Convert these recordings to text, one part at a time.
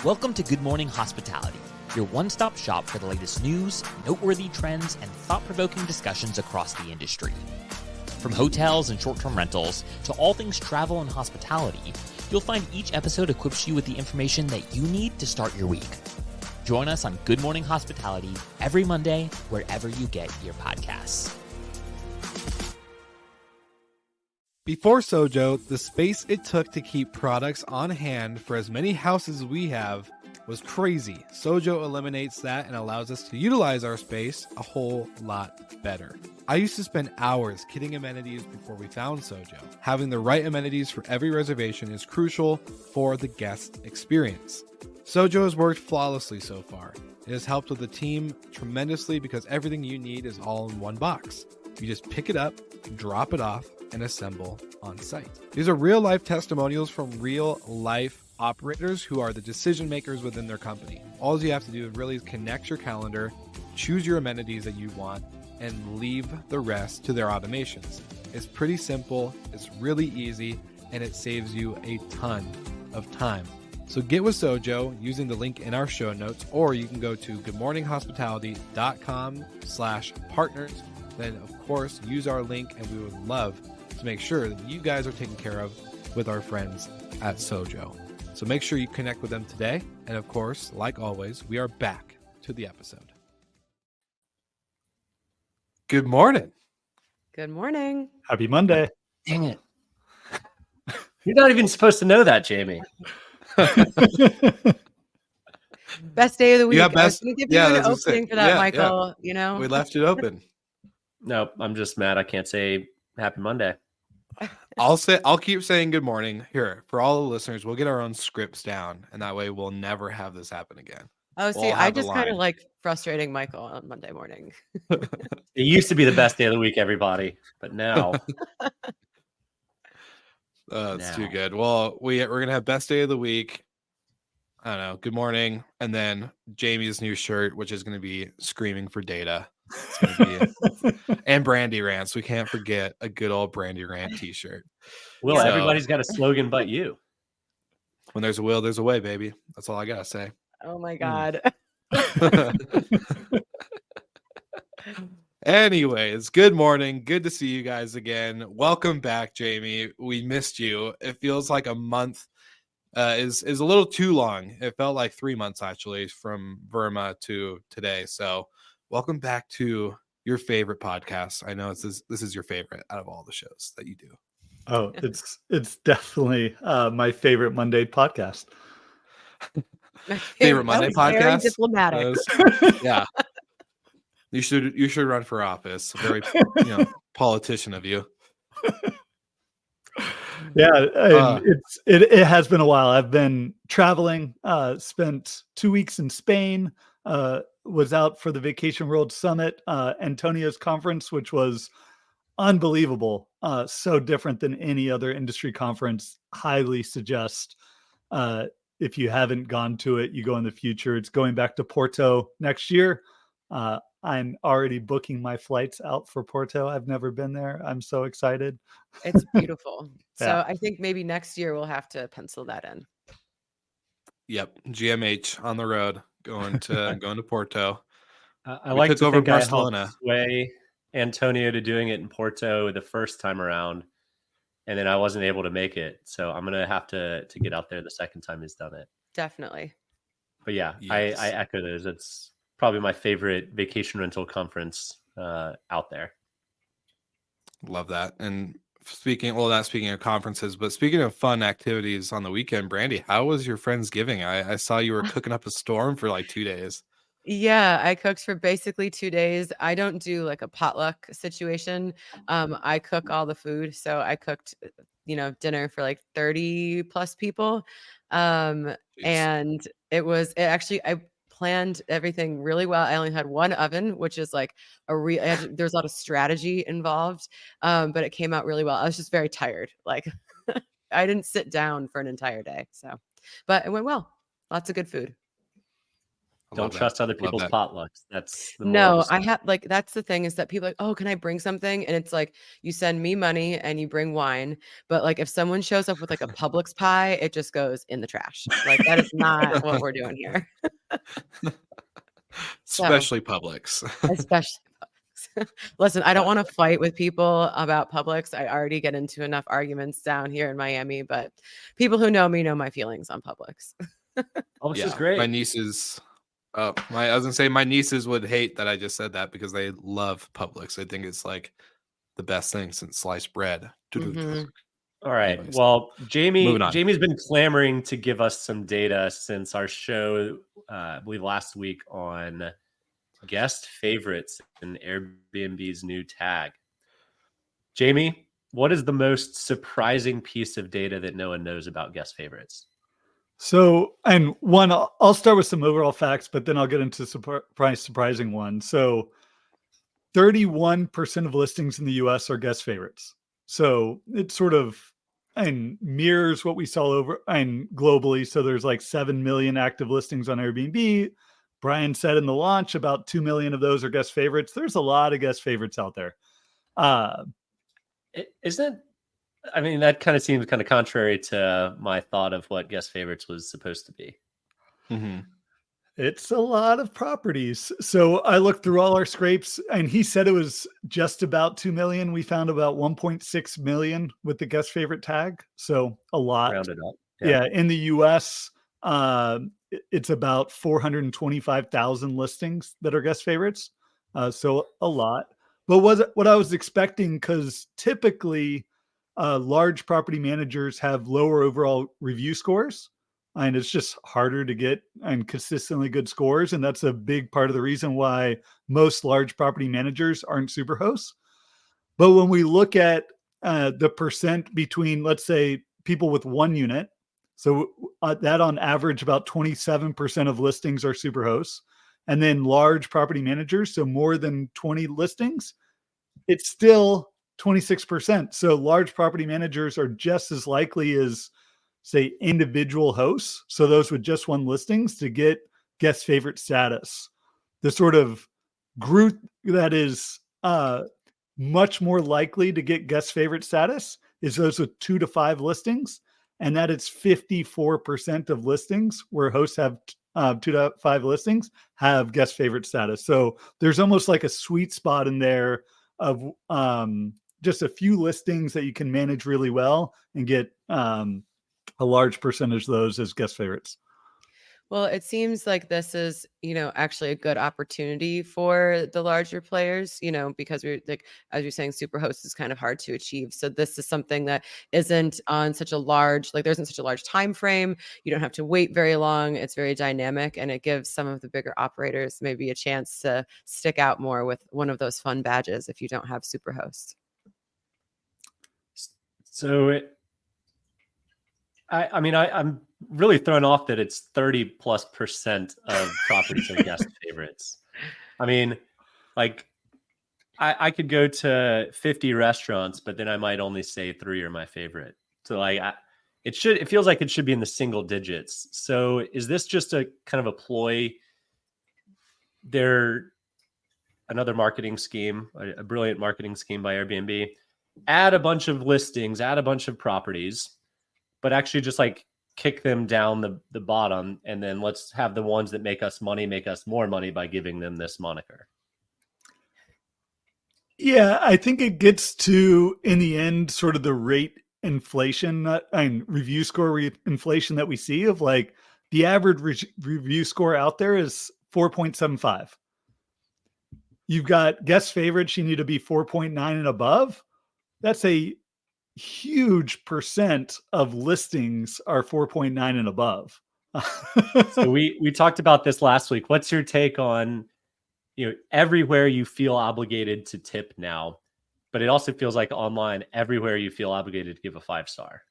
Welcome to Good Morning Hospitality, your one-stop shop for the latest news, noteworthy trends, and thought-provoking discussions across the industry. From hotels and short-term rentals to all things travel and hospitality, you'll find each episode equips you with the information that you need to start your week. Join us on Good Morning Hospitality every Monday, wherever you get your podcasts. Before Sojo, the space it took to keep products on hand for as many houses as we have was crazy. Sojo eliminates that and allows us to utilize our space a whole lot better. I used to spend hours kitting amenities before we found Sojo. Having the right amenities for every reservation is crucial for the guest experience. Sojo has worked flawlessly so far. It has helped with the team tremendously because everything you need is all in one box. You just pick it up, drop it off, and assemble on site. These are real life testimonials from real life operators who are the decision makers within their company. All you have to do really is connect your calendar, choose your amenities that you want, and leave the rest to their automations. It's pretty simple, it's really easy, and it saves you a ton of time. So get with Sojo using the link in our show notes, or you can go to goodmorninghospitality.com/partners. Then, of course, use our link, and we would love to make sure that you guys are taken care of with our friends at Sojo. So make sure you connect with them today. And of course, like always, we are back to the episode. Good morning. Good morning. Happy Monday. Dang it. You're not even supposed to know that, Jamie. Best day of the week. Yeah, best. I was give you an that's opening for that, Michael. You know, we left it open. No, I'm just mad I can't say Happy Monday. I'll keep saying good morning here for all the listeners. We'll get our own scripts down, and that way we'll never have this happen again. Oh, see, I just kind of like frustrating Michael on Monday morning. It used to be the best day of the week, everybody, but now it's too good. Well, we're gonna have best day of the week. I don't know. Good morning, and then Jamie's new shirt, which is gonna be screaming for data. It's gonna be and Brandy rants. We can't forget a good old Brandy rant T-shirt. Well, So, everybody's got a slogan but you. when there's a will, there's a way, baby. That's all I gotta say. Oh my God. Anyways, good morning. Good to see you guys again. Welcome back, Jamie. We missed you. It feels like a month is a little too long. It felt like 3 months actually from Burma to today. So welcome back to your favorite podcast. I know this is your favorite out of all the shows that you do. Oh, it's definitely my favorite Monday podcast. Favorite Monday podcast? Very diplomatic. Yeah. You should run for office. Very politician of you. Yeah, it has been a while. I've been traveling, spent 2 weeks in Spain, was out for the Vacation World Summit, Antonio's conference, which was unbelievable. So different than any other industry conference. Highly suggest if you haven't gone to it, you go in the future. It's going back to Porto next year. I'm already booking my flights out for Porto. I've never been there. I'm so excited. It's beautiful. So Yeah. I think maybe next year we'll have to pencil that in. Yep, GMH on the road going to Porto. I like took to over think Barcelona. I helped sway Antonio to doing it in Porto the first time around, and then I wasn't able to make it. So I'm gonna have to get out there the second time he's done it. Definitely. But yeah, Yes. I echo those. It's probably my favorite vacation rental conference out there. Love that. And not speaking of conferences, but speaking of fun activities on the weekend, Brandy, how was your Friendsgiving? I saw you were cooking up a storm for like 2 days. Yeah, I cooked for basically 2 days. I don't do like a potluck situation. I cook all the food. So I cooked, dinner for like 30 plus people. Jeez. And I planned everything really well. I only had one oven, which is like there's a lot of strategy involved. But it came out really well. I was just very tired. Like I didn't sit down for an entire day. So, but it went well. Lots of good food. Don't trust other people's potlucks. That's the No, I have that's the thing is that people are like, oh, can I bring something? And it's like you send me money and you bring wine, but like if someone shows up with like a Publix pie, it just goes in the trash. Like that is not what we're doing here. Especially Publix. Especially Publix. Listen, I don't want to fight with people about Publix. I already get into enough arguments down here in Miami, but people who know me know my feelings on Publix. Publix is great. My nieces, I was gonna say my nieces would hate that I just said that because they love Publix. They think it's like the best thing since sliced bread. Mhm. All right. Anyways, well, moving on. Jamie's been clamoring to give us some data since our show, I believe last week, on guest favorites in Airbnb's new tag. Jamie, what is the most surprising piece of data that no one knows about guest favorites? So, and one, I'll start with some overall facts, but then I'll get into surprising one. So 31% of listings in the US are guest favorites. So it sort of and mirrors what we saw over and globally. So there's like 7 million active listings on Airbnb. Brian said in the launch about 2 million of those are guest favorites. There's a lot of guest favorites out there. I mean, that kind of seems kind of contrary to my thought of what guest favorites was supposed to be. Mm-hmm. It's a lot of properties. So I looked through all our scrapes and he said it was just about 2 million. We found about 1.6 million with the guest favorite tag. So a lot. Rounded up. Yeah. In the US, it's about 425,000 listings that are guest favorites. So a lot. But what I was expecting, because typically large property managers have lower overall review scores. And it's just harder to get and consistently good scores. And that's a big part of the reason why most large property managers aren't super hosts. But when we look at the percent between, let's say, people with one unit, so that on average, about 27% of listings are super hosts. And then large property managers, so more than 20 listings, it's still 26%. So large property managers are just as likely as, say, individual hosts, so those with just one listings, to get guest favorite status. The sort of group that is much more likely to get guest favorite status is those with 2 to 5 listings, and that it's 54% of listings where hosts have 2 to 5 listings have guest favorite status. So there's almost like a sweet spot in there of just a few listings that you can manage really well and get a large percentage of those as guest favorites. Well, it seems like this is, actually a good opportunity for the larger players, because we're like, as you're saying, Superhost is kind of hard to achieve. So this is something that isn't on such a large, there isn't such a large time frame. You don't have to wait very long. It's very dynamic, and it gives some of the bigger operators maybe a chance to stick out more with one of those fun badges if you don't have Superhost. So I'm really thrown off that it's 30+% of properties are guest favorites. I mean, like I could go to 50 restaurants, but then I might only say 3 are my favorite. So it feels like it should be in the single digits. So is this just a kind of a ploy? They're another marketing scheme, a brilliant marketing scheme by Airbnb. Add a bunch of listings, add a bunch of properties, but actually just like kick them down the bottom, and then let's have the ones that make us more money by giving them this moniker. Yeah, I think it gets to, in the end, sort of the rate inflation and review score inflation that we see of like the average review score out there is 4.75. You've got guest favorites, you need to be 4.9 and above. That's a huge percent of listings are 4.9 and above. So we talked about this last week. What's your take on, everywhere you feel obligated to tip now, but it also feels like online, everywhere you feel obligated to give a 5-star.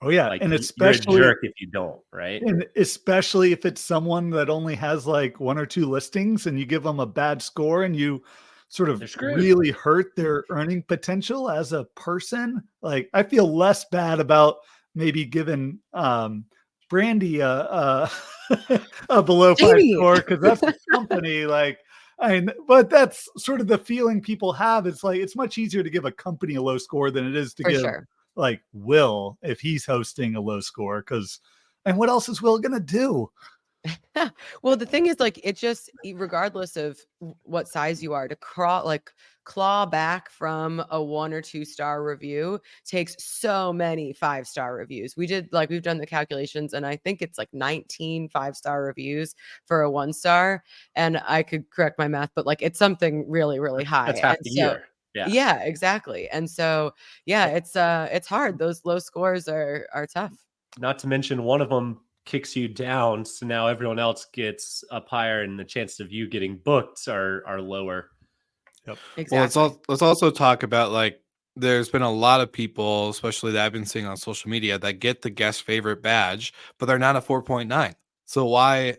Oh yeah. Like, and especially you're a jerk if you don't, right? And especially if it's someone that only has like 1 or 2 listings and you give them a bad score and you sort of really hurt their earning potential as a person. Like I feel less bad about maybe giving Brandy a below 5 Jamie. score because that's the company. Like, but that's sort of the feeling people have. It's like it's much easier to give a company a low score than it is to For give sure. like Will if he's hosting a low score. Because, and what else is Will gonna do? Well, the thing is, like, it just, regardless of what size you are, to claw back from a 1 or 2 star review takes so many 5-star reviews. We've done the calculations, and I think it's like 19 5-star reviews for a 1 star. And I could correct my math, but like, it's something really, really high. That's half And the so, year. Yeah. yeah, exactly. And so, yeah, it's hard. Those low scores are tough. Not to mention one of them kicks you down, so now everyone else gets up higher, and the chances of you getting booked are lower. Yep. Exactly. Well, let's also talk about, like, there's been a lot of people, especially that I've been seeing on social media, that get the guest favorite badge, but they're not a 4.9. So why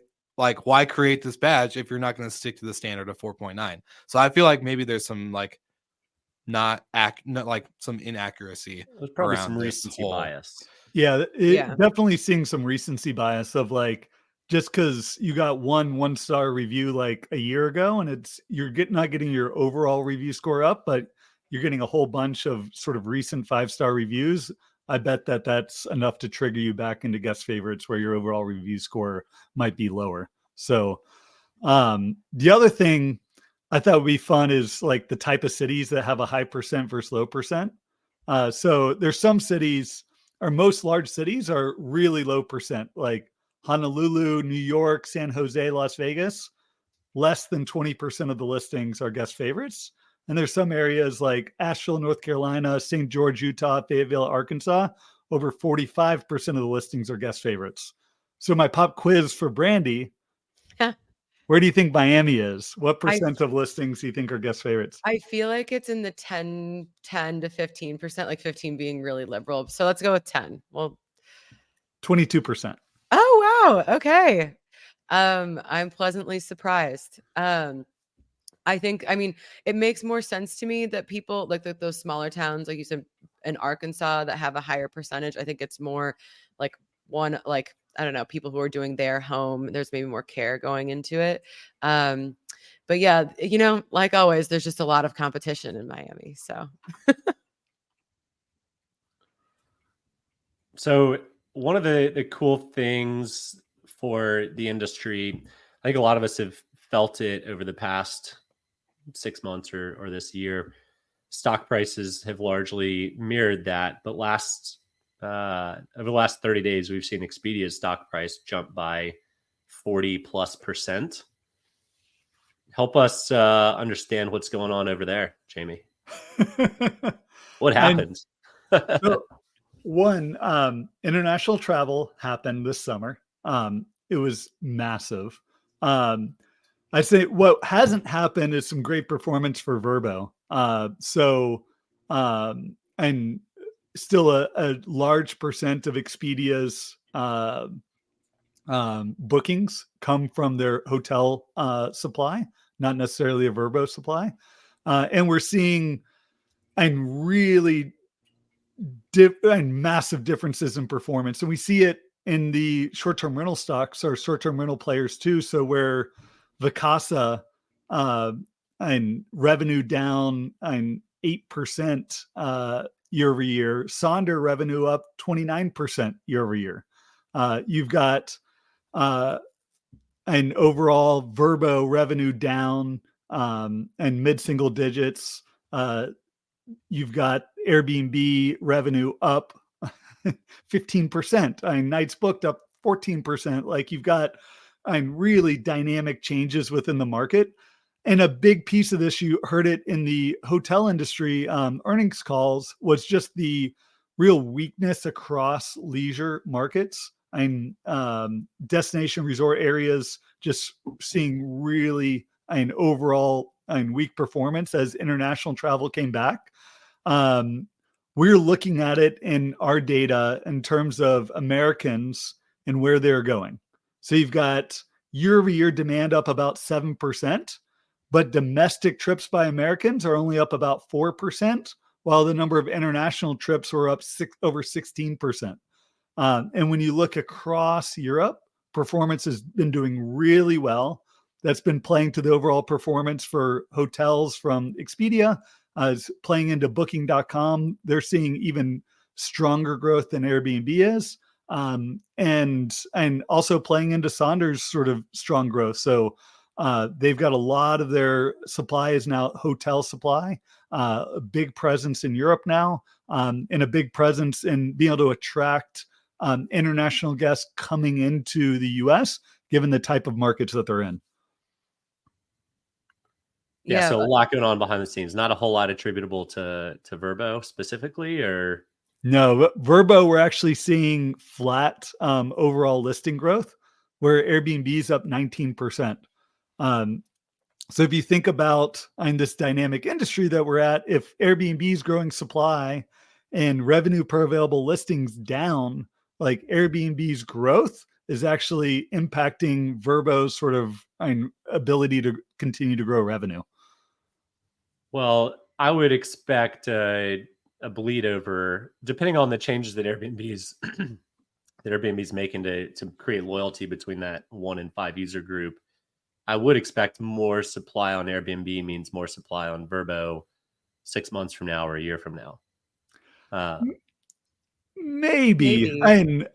create this badge if you're not going to stick to the standard of 4.9? So I feel like maybe there's some like not like some inaccuracy. There's probably around some this recency whole- bias. Yeah, Yeah. definitely seeing some recency bias of like just because you got one star review like a year ago, and you're not getting your overall review score up, but you're getting a whole bunch of sort of recent 5-star reviews. I bet that's enough to trigger you back into guest favorites where your overall review score might be lower. So the other thing I thought would be fun is like the type of cities that have a high percent versus low percent. So there's some cities, or most large cities are really low percent, like Honolulu, New York, San Jose, Las Vegas. Less than 20% of the listings are guest favorites. And there's some areas like Asheville, North Carolina, St. George, Utah, Fayetteville, Arkansas. Over 45% of the listings are guest favorites. So my pop quiz for Brandy, where do you think Miami is? What percent of listings do you think are guest favorites? I feel like it's in the 10 to 15%, like 15 being really liberal. So let's go with 10. Well, 22%. oh, wow. Okay. I'm pleasantly surprised. I think, I mean, it makes more sense to me that people like those smaller towns, like you said, in Arkansas, that have a higher percentage. I think it's more like I don't know, people who are doing their home. There's maybe more care going into it. But yeah, like always, there's just a lot of competition in Miami. So one of the cool things for the industry, I think a lot of us have felt it over the past 6 months or this year. Stock prices have largely mirrored that, but over the last 30 days, we've seen Expedia's stock price jump by 40+%. Help us understand what's going on over there, Jamie. What happened? So, one, international travel happened this summer. It was massive. I say what hasn't happened is some great performance for Vrbo. And still a large percent of Expedia's bookings come from their hotel supply, not necessarily a Vrbo supply. And we're seeing really massive differences in performance. And we see it in the short-term rental stocks or short-term rental players too. So where Vacasa and revenue down 8% year over year, Sonder revenue up 29% year over year. You've got an overall Vrbo revenue down and mid-single digits. You've got Airbnb revenue up 15%. Nights booked up 14%. Like you've got really dynamic changes within the market. And a big piece of this, you heard it in the hotel industry earnings calls, was just the real weakness across leisure markets and destination resort areas, just seeing really overall weak performance as international travel came back. We're looking at it in our data in terms of Americans and where they're going. So you've got year over year demand up about 7%, but domestic trips by Americans are only up about 4%, while the number of international trips were up over 16%. And when you look across Europe, performance has been doing really well. That's been playing to the overall performance for hotels from Expedia, is playing into Booking.com. They're seeing even stronger growth than Airbnb is, and also playing into Sonder's sort of strong growth. So they've got a lot of their supply is now hotel supply, a big presence in Europe now, and a big presence in being able to attract international guests coming into the US, given the type of markets that they're in. Yeah, so a lot going on behind the scenes. Not a whole lot attributable to Vrbo specifically, or no. Vrbo, we're actually seeing flat overall listing growth, where Airbnb is up 19%. So if you think about in this dynamic industry that we're at, if Airbnb is growing supply and revenue per available listings down, like Airbnb's growth is actually impacting Vrbo's sort of ability to continue to grow revenue. Well, I would expect a bleed over, depending on the changes that Airbnb's making to create loyalty between that 1 in 5 user group. I would expect more supply on Airbnb means more supply on Vrbo 6 months from now or a year from now. Maybe. And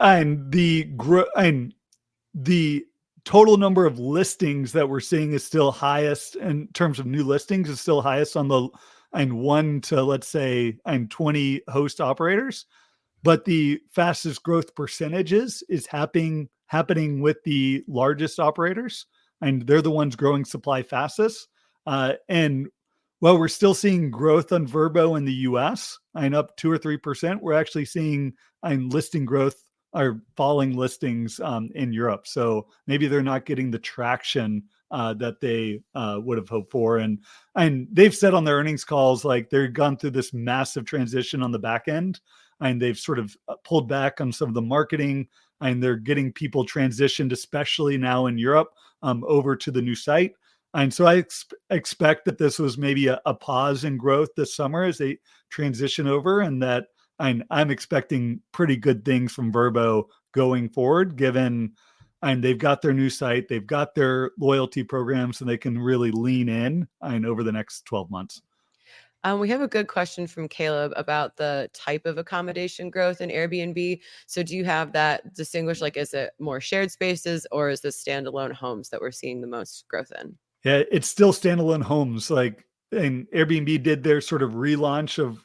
the total number of listings that we're seeing is still highest in terms of new listings is still highest on the 1 to, let's say, 20 host operators, but the fastest growth percentages is happening with the largest operators, and they're the ones growing supply fastest. And while we're still seeing growth on Vrbo in the US, up 2 or 3%, we're actually seeing listing growth or falling listings in Europe. So maybe they're not getting the traction that they would have hoped for. And they've said on their earnings calls, like they've gone through this massive transition on the back end, and they've sort of pulled back on some of the marketing, and they're getting people transitioned, especially now in Europe, over to the new site. And so I expect that this was maybe a pause in growth this summer as they transition over, and that I'm expecting pretty good things from Vrbo going forward, given they've got their new site, they've got their loyalty programs, and they can really lean in over the next 12 months. We have a good question from Caleb about the type of accommodation growth in Airbnb. So do you have that distinguished? Like, is it more shared spaces, or is this standalone homes that we're seeing the most growth in? Yeah, it's still standalone homes. Like, and Airbnb did their sort of relaunch of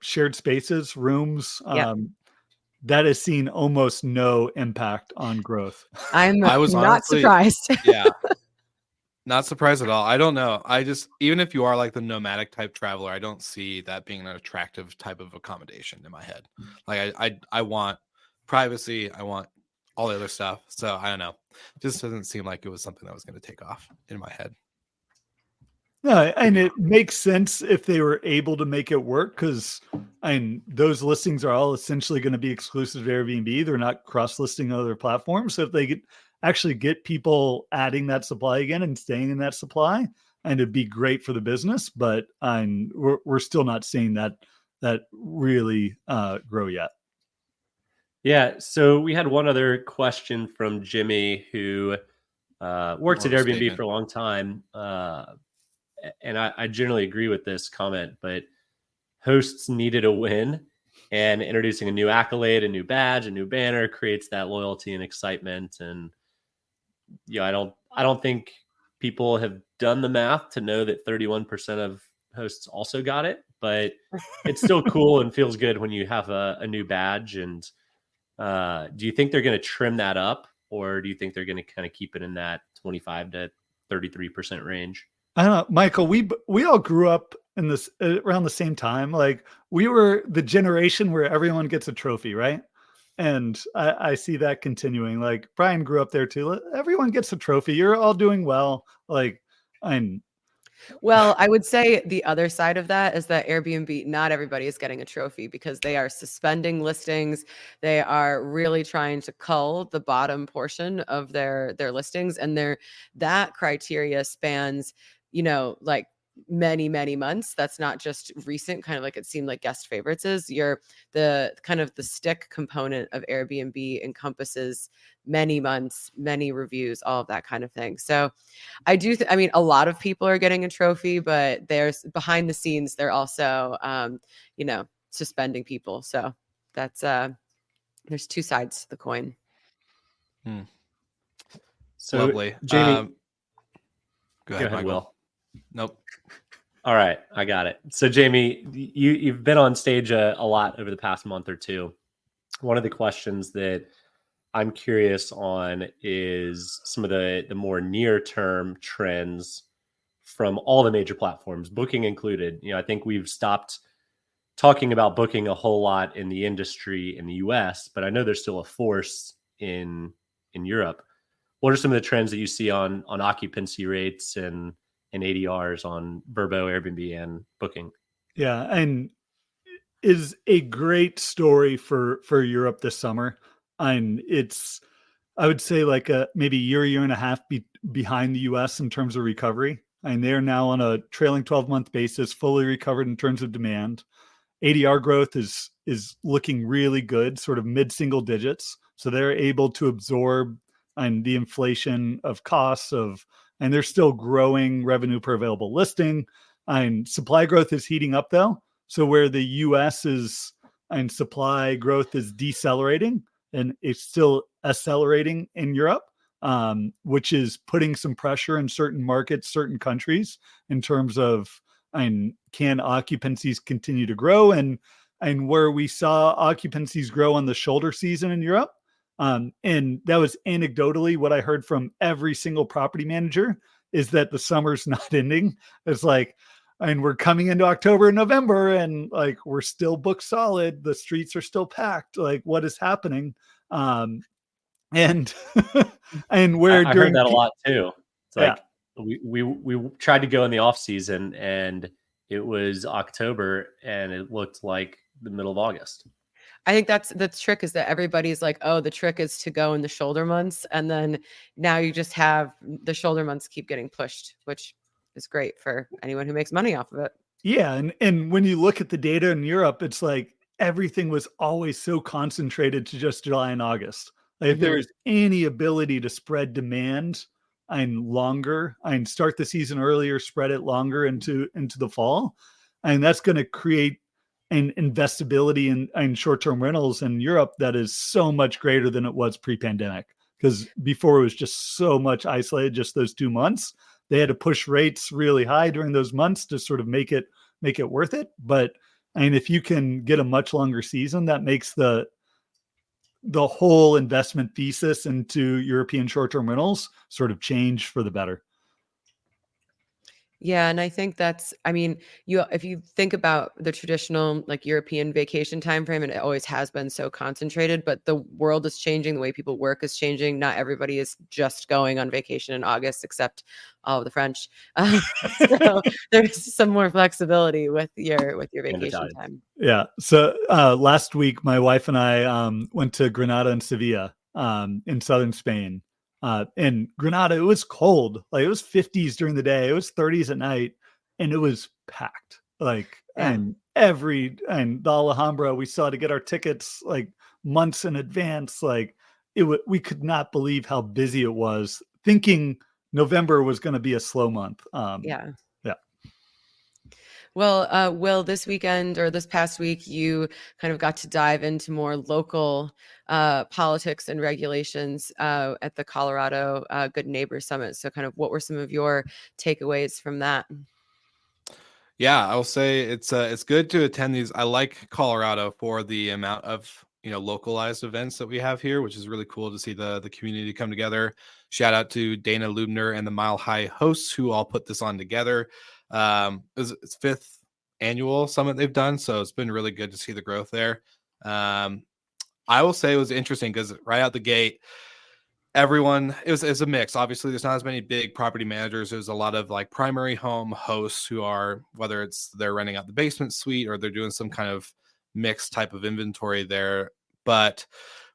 shared spaces, rooms. That has seen almost no impact on growth. I was not surprised. Yeah. Not surprised at all. I don't know. Even if you are like the nomadic type traveler, I don't see that being an attractive type of accommodation in my head. Like I want privacy. I want all the other stuff. So I don't know. Just doesn't seem like it was something that was going to take off in my head. No, and it makes sense if they were able to make it work, because those listings are all essentially going to be exclusive to Airbnb. They're not cross-listing other platforms. So if they could actually get people adding that supply again and staying in that supply, and it'd be great for the business. But we're still not seeing that really grow yet. Yeah. So we had one other question from Jimmy, who worked at Airbnb for a long time. And I generally agree with this comment, but hosts needed a win, and introducing a new accolade, a new badge, a new banner creates that loyalty and excitement. And I don't think people have done the math to know that 31% of hosts also got it, but it's still cool and feels good when you have a new badge. And do you think they're going to trim that up, or do you think they're going to kind of keep it in that 25 to 33% range? I don't know, Michael, we all grew up in this around the same time. Like, we were the generation where everyone gets a trophy, right? And I see that continuing. Like, Brian grew up there too. Everyone gets a trophy. You're all doing well. Like, Well, I would say the other side of that is that Airbnb, not everybody is getting a trophy, because they are suspending listings. They are really trying to cull the bottom portion of their listings, and that criteria spans, like many, many months. That's not just recent, kind of like it seemed like guest favorites is. The kind of the stick component of Airbnb encompasses many months, many reviews, all of that kind of thing. So I do, I mean, a lot of people are getting a trophy, but there's behind the scenes, they're also, suspending people. So that's, there's two sides to the coin. So Lovely. Jamie, go ahead, Michael. Will. Nope. All right, I got it. So Jamie, you've been on stage a lot over the past month or two. One of the questions that I'm curious on is some of the more near-term trends from all the major platforms, Booking included. I think we've stopped talking about Booking a whole lot in the industry in the US, but I know there's still a force in Europe. What are some of the trends that you see on occupancy rates and ADRs on Vrbo, Airbnb, and Booking? Yeah, and is a great story for Europe this summer. And it's, I would say, like maybe year and a half behind the US in terms of recovery. And they're now on a trailing 12-month basis, fully recovered in terms of demand. ADR growth is looking really good, sort of mid-single digits. So they're able to absorb the inflation of costs and they're still growing revenue per available listing. And supply growth is heating up though. So where the US is and supply growth is decelerating and it's still accelerating in Europe, which is putting some pressure in certain markets, certain countries in terms of can occupancies continue to grow, and where we saw occupancies grow on the shoulder season in Europe. And that was anecdotally what I heard from every single property manager is that the summer's not ending. It's like, we're coming into October and November and like, we're still booked solid. The streets are still packed. Like what is happening? And where I heard that a lot too. It's like, we tried to go in the off season and it was October and it looked like the middle of August. I think that's the trick is that everybody's like, oh, the trick is to go in the shoulder months. And then now you just have the shoulder months keep getting pushed, which is great for anyone who makes money off of it. Yeah. And when you look at the data in Europe, it's like everything was always so concentrated to just July and August. Like if there was any ability to spread demand and longer and start the season earlier, spread it longer into the fall. And that's going to create an investability in short-term rentals in Europe that is so much greater than it was pre-pandemic. Because before it was just so much isolated, just those 2 months. They had to push rates really high during those months to sort of make it worth it. But if you can get a much longer season, that makes the whole investment thesis into European short-term rentals sort of change for the better. Yeah. And I think that's, if you think about the traditional like European vacation timeframe, and it always has been so concentrated, but the world is changing. The way people work is changing. Not everybody is just going on vacation in August, except all of the French. So there's some more flexibility with your vacation time. Yeah. So last week, my wife and I went to Granada and Sevilla in southern Spain. In Granada, it was cold. Like it was 50s during the day. It was 30s at night, and it was packed. And the Alhambra, we saw to get our tickets like months in advance. Like we could not believe how busy it was. Thinking November was going to be a slow month. Yeah. Well, Will, this weekend or this past week, you kind of got to dive into more local politics and regulations at the Colorado Good Neighbor Summit. So kind of what were some of your takeaways from that? Yeah, I'll say it's good to attend these. I like Colorado for the amount of localized events that we have here, which is really cool to see the community come together. Shout out to Dana Lubner and the Mile High hosts who all put this on together. It's 5th annual summit they've done, so it's been really good to see the growth there. I will say it was interesting because right out the gate, everyone it's a mix. Obviously, there's not as many big property managers. There's a lot of like primary home hosts who are, whether it's they're renting out the basement suite or they're doing some kind of mixed type of inventory there. But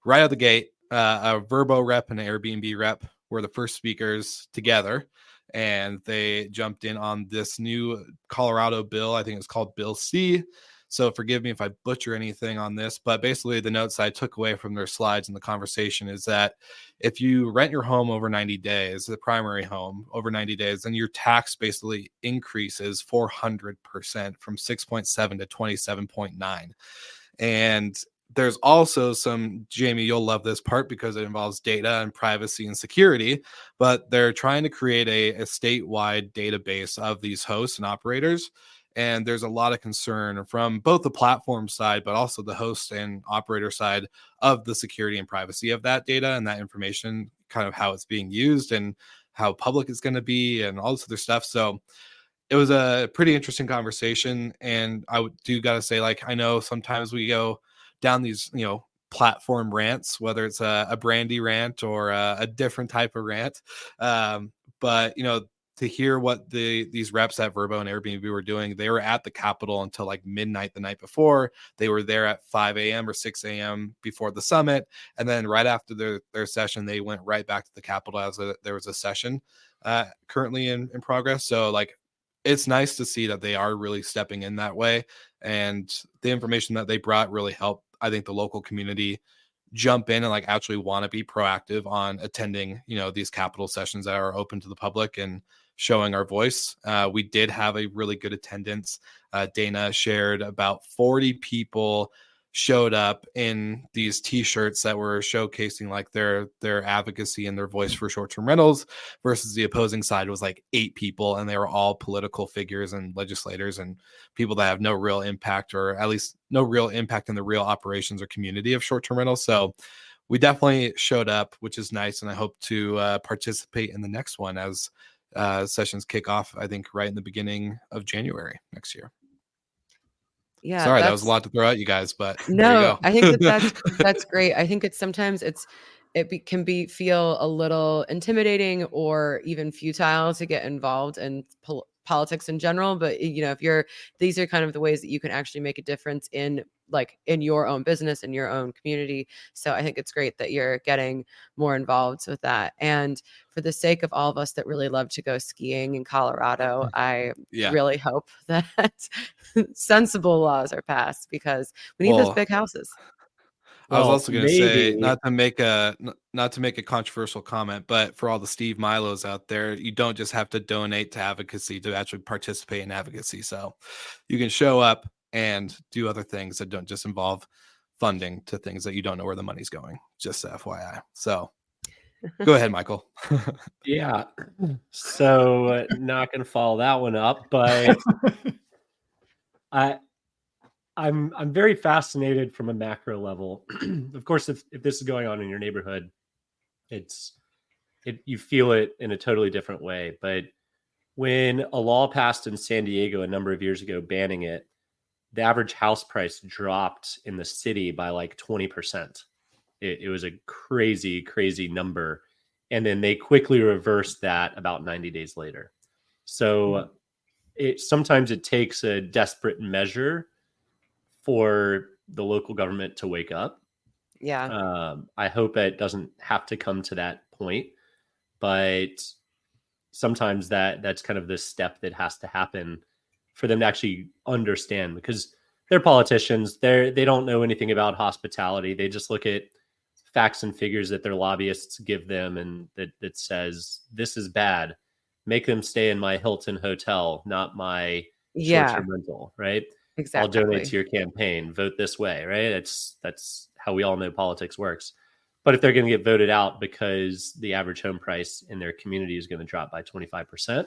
right out the gate, a Vrbo rep and an Airbnb rep were the first speakers together. and they jumped in on this new Colorado bill. I think it's called Bill C. So forgive me if I butcher anything on this, but basically the notes I took away from their slides in the conversation is that if you rent your home over 90 days, the primary home over 90 days, then your tax basically increases 400% from 6.7 to 27.9. And there's also some, Jamie, you'll love this part because it involves data and privacy and security, but they're trying to create a statewide database of these hosts and operators. And there's a lot of concern from both the platform side, but also the host and operator side of the security and privacy of that data and that information, kind of how it's being used and how public it's going to be and all this other stuff. So it was a pretty interesting conversation. And I do got to say, like, I know sometimes we go down these, platform rants, whether it's a Brandy rant or a different type of rant. But, to hear what these reps at Vrbo and Airbnb were doing, they were at the Capitol until like midnight the night before. They were there at 5 a.m. or 6 a.m. before the summit. And then right after their session, they went right back to the Capitol as there was a session currently in progress. So like, it's nice to see that they are really stepping in that way. And the information that they brought really helped, I think, the local community jump in and like actually want to be proactive on attending, these Capitol sessions that are open to the public and showing our voice. We did have a really good attendance. Dana shared about 40 people showed up in these t-shirts that were showcasing like their advocacy and their voice for short-term rentals, versus the opposing side was like 8 people, and they were all political figures and legislators and people that have no real impact, or at least no real impact in the real operations or community of short-term rentals. So we definitely showed up, which is nice, and I hope to participate in the next one as sessions kick off, I think right in the beginning of January next year. Yeah, sorry, that was a lot to throw at you guys, but there you no, go. I think that's great. I think sometimes can feel a little intimidating or even futile to get involved in politics in general. But these are kind of the ways that you can actually make a difference in your own business, in your own community. So I think it's great that you're getting more involved with that. And for the sake of all of us that really love to go skiing in Colorado, I really hope that sensible laws are passed, because we need those big houses. I was also going to say, not to make a controversial comment, but for all the Steve Milos out there, you don't just have to donate to advocacy to actually participate in advocacy. So you can show up and do other things that don't just involve funding to things that you don't know where the money's going. Just FYI. So go ahead, Michael. Yeah. So not going to follow that one up, but I'm very fascinated from a macro level. Of course, if this is going on in your neighborhood, you feel it in a totally different way. But when a law passed in San Diego a number of years ago banning it, the average house price dropped in the city by like 20%. It was a crazy, crazy number. And then they quickly reversed that about 90 days later. So sometimes it takes a desperate measure for the local government to wake up. Yeah. I hope it doesn't have to come to that point, but sometimes that's kind of the step that has to happen for them to actually understand, because they're politicians. They don't know anything about hospitality. They just look at facts and figures that their lobbyists give them, and that says, this is bad. Make them stay in my Hilton hotel, not my short-term rental, right? Exactly. I'll donate to your campaign. Vote this way, right? That's how we all know politics works. But if they're going to get voted out because the average home price in their community is going to drop by 25%,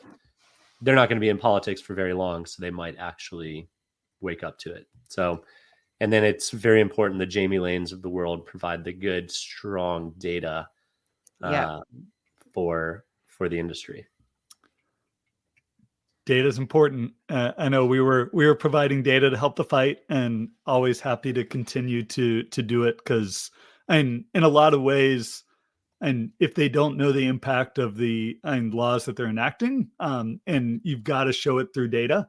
they're not going to be in politics for very long. So they might actually wake up to it. So, and then it's very important the Jamie Lanes of the world provide the good, strong data for the industry. Data is important. I know we were providing data to help the fight, and always happy to continue to do it, because in a lot of ways, and if they don't know the impact of the laws that they're enacting, and you've got to show it through data.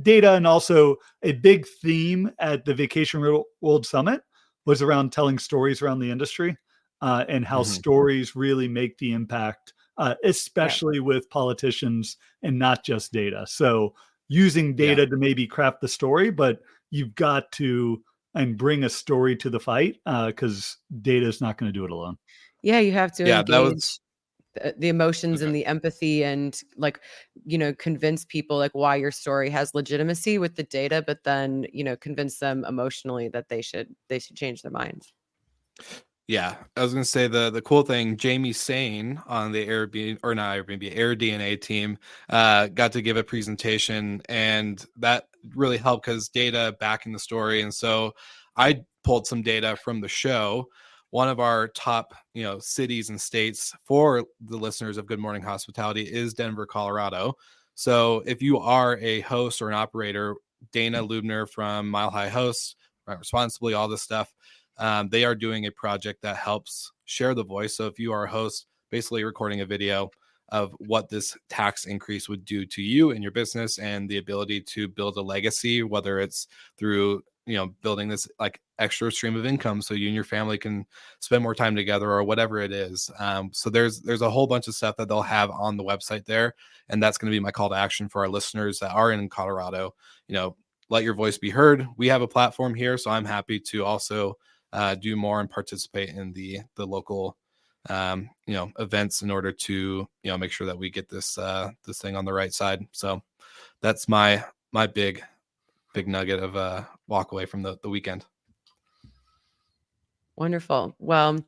Data, and also a big theme at the Vacation World Summit was around telling stories around the industry, and how stories really make the impact especially with politicians and not just data. So using data to maybe craft the story, but you've got to and bring a story to the fight because data is not going to do it alone. Yeah, you have to Yeah, that engage was the emotions okay. and the empathy and like, convince people like why your story has legitimacy with the data, but then, convince them emotionally that they should change their minds. Yeah, I was gonna say the cool thing, Jamie Sane on the Airbnb or not Airbnb, AirDNA team got to give a presentation, and that really helped because data backing the story. And so I pulled some data from the show. One of our top, cities and states for the listeners of Good Morning Hospitality is Denver, Colorado. So if you are a host or an operator, Dana Lubner from Mile High Hosts, Rent Responsibly, all this stuff. They are doing a project that helps share the voice. So if you are a host, basically recording a video of what this tax increase would do to you and your business and the ability to build a legacy, whether it's through, building this like extra stream of income so you and your family can spend more time together or whatever it is. So there's a whole bunch of stuff that they'll have on the website there. And that's going to be my call to action for our listeners that are in Colorado. Let your voice be heard. We have a platform here, so I'm happy to also do more and participate in the local events in order to make sure that we get this thing on the right side. So that's my big nugget of walk away from the weekend. Wonderful. Well,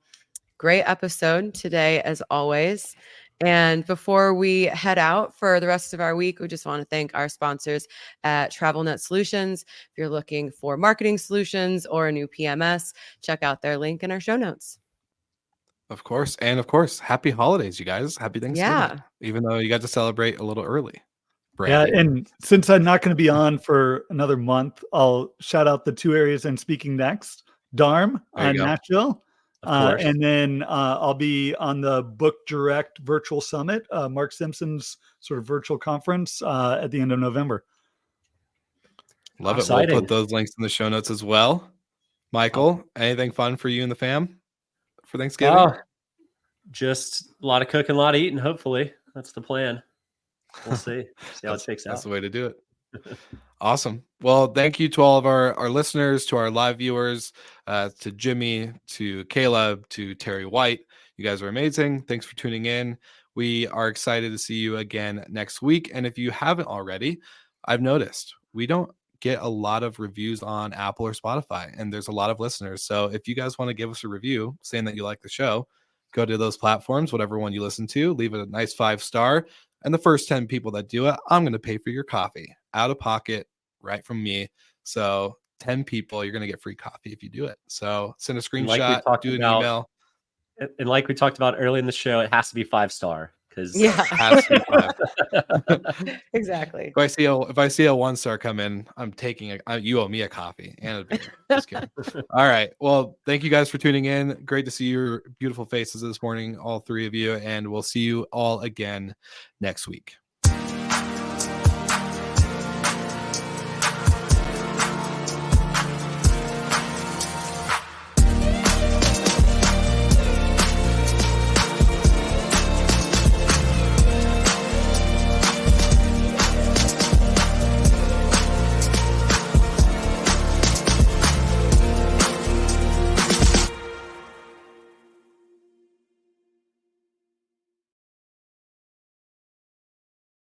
great episode today as always. And before we head out for the rest of our week, we just want to thank our sponsors at TravelNet Solutions. If you're looking for marketing solutions or a new PMS, check out their link in our show notes. Of course. And of course, happy holidays, you guys. Happy Thanksgiving. Yeah. Even though you got to celebrate a little early. Brandy. Yeah. And since I'm not going to be on for another month, I'll shout out the two areas I'm speaking next. Darm on Nashville. And then I'll be on the Book Direct Virtual Summit, Mark Simpson's sort of virtual conference at the end of November. Love it. We'll put those links in the show notes as well. Michael, anything fun for you and the fam for Thanksgiving? Just a lot of cooking, a lot of eating, hopefully. That's the plan. We'll see how it shakes out. That's the way to do it. Awesome. Well, thank you to all of our listeners, to our live viewers, to Jimmy, to Caleb, to Terry White. You guys are amazing. Thanks for tuning in. We are excited to see you again next week. And if you haven't already, I've noticed we don't get a lot of reviews on Apple or Spotify, and there's a lot of listeners. So if you guys want to give us a review saying that you like the show, go to those platforms, whatever one you listen to, leave it a nice 5-star. And the first 10 people that do it, I'm going to pay for your coffee out of pocket, right from me. So 10 people, you're going to get free coffee if you do it. So send a screenshot, do an email. And like we talked about early in the show, it has to be 5-star because yeah, it has to be 5. Exactly. If I see a 1-star come in, I'm taking you owe me a coffee and a beer. Just kidding. All right. Well, thank you guys for tuning in. Great to see your beautiful faces this morning, all three of you, and we'll see you all again next week.